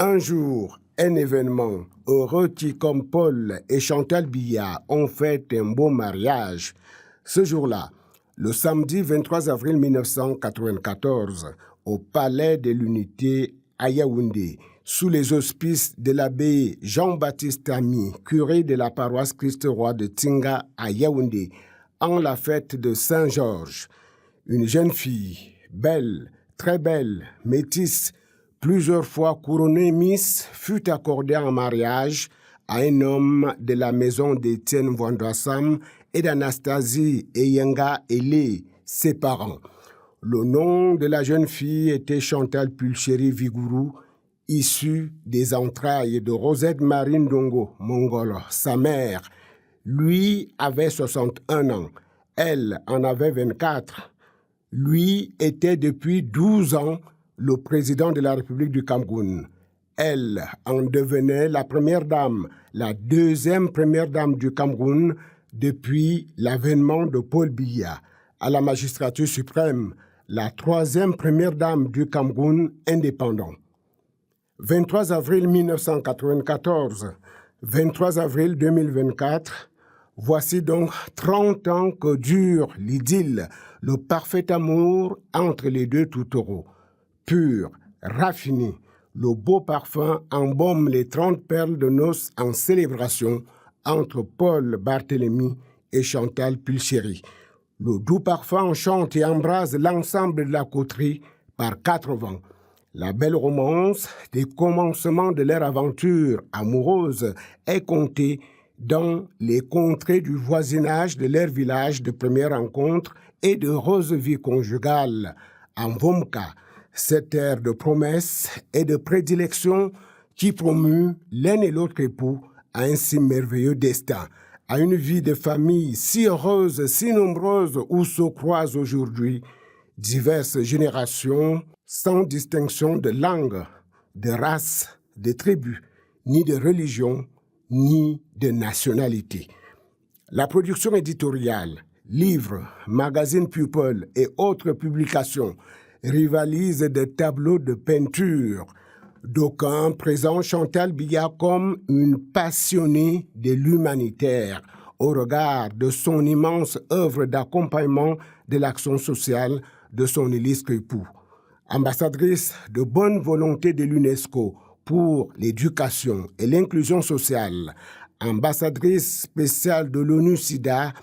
Un jour, un événement heureux qui, comme Paul et Chantal Biya, ont fait un beau mariage. Ce jour-là, le samedi 23 avril 1994, au Palais de l'Unité à Yaoundé, sous les auspices de l'abbé Jean-Baptiste Ami, curé de la paroisse Christ-Roi de Tinga à Yaoundé, en la fête de Saint-Georges. Une jeune fille, belle, très belle, métisse, plusieurs fois couronnée Miss, fut accordée en mariage à un homme de la maison d'Étienne Vandrassam et d'Anastasie Eyenga Elé, ses parents. Le nom de la jeune fille était Chantal Pulchéry Vigourou, issue des entrailles de Rosette Marine Dongo, mongole, sa mère. Lui avait 61 ans, elle en avait 24. Lui était depuis 12 ans le président de la République du Cameroun. Elle en devenait la première dame, la deuxième première dame du Cameroun depuis l'avènement de Paul Biya à la magistrature suprême, la troisième première dame du Cameroun indépendant. 23 avril 1994, 23 avril 2024, voici donc 30 ans que dure l'idylle, le parfait amour entre les deux tourtereaux. Pur, raffiné, le beau parfum embaume les 30 perles de noces en célébration entre Paul Barthélemy et Chantal Pulchéry. Le doux parfum enchante et embrase l'ensemble de la coterie par 4 vents. La belle romance des commencements de leur aventure amoureuse est contée dans les contrées du voisinage de leur village de première rencontre et de heureuse vie conjugale. En Vomka, cette ère de promesses et de prédilection qui promue l'un et l'autre époux à un si merveilleux destin, à une vie de famille si heureuse, si nombreuse, où se croisent aujourd'hui diverses générations sans distinction de langue, de race, de tribu, ni de religion, ni de nationalité. La production éditoriale, livres, magazines People et autres publications rivalisent de tableaux de peinture. D'aucuns présentent Chantal Biya comme une passionnée de l'humanitaire au regard de son immense œuvre d'accompagnement de l'action sociale de son illustre époux. Ambassadrice de bonne volonté de l'UNESCO pour l'éducation et l'inclusion sociale, ambassadrice spéciale de l'ONU-SIDA,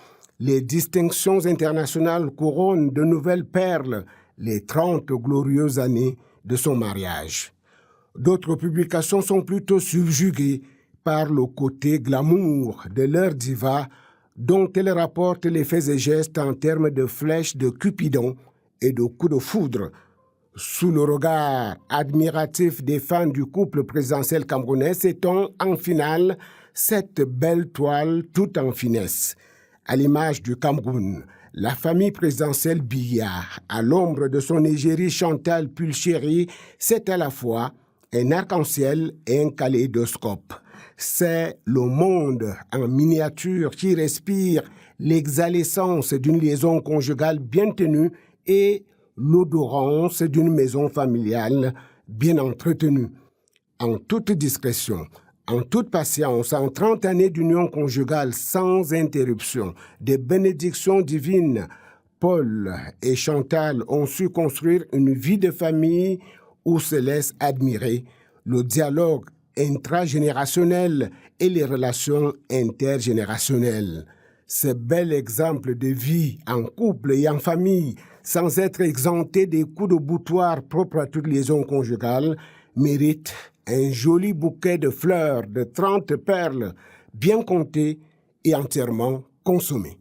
les distinctions internationales couronnent de nouvelles perles les 30 glorieuses années de son mariage. D'autres publications sont plutôt subjuguées par le côté glamour de leur diva dont elles rapportent les faits et gestes en termes de flèches de Cupidon et de coups de foudre. Sous le regard admiratif des fans du couple présidentiel camerounais, s'étend en finale cette belle toile toute en finesse. À l'image du Cameroun, la famille présidentielle Biya, à l'ombre de son égérie Chantal Pulchéry, c'est à la fois un arc-en-ciel et un kaléidoscope. C'est le monde en miniature qui respire l'exhalescence d'une liaison conjugale bien tenue et l'odorance d'une maison familiale bien entretenue. En toute discrétion, en toute patience, en 30 années d'union conjugale sans interruption, des bénédictions divines, Paul et Chantal ont su construire une vie de famille où se laisse admirer le dialogue intragénérationnel et les relations intergénérationnelles. Ce bel exemple de vie en couple et en famille, sans être exempté des coups de boutoir propres à toute liaison conjugale, mérite un joli bouquet de fleurs de 30 perles bien comptées et entièrement consommées.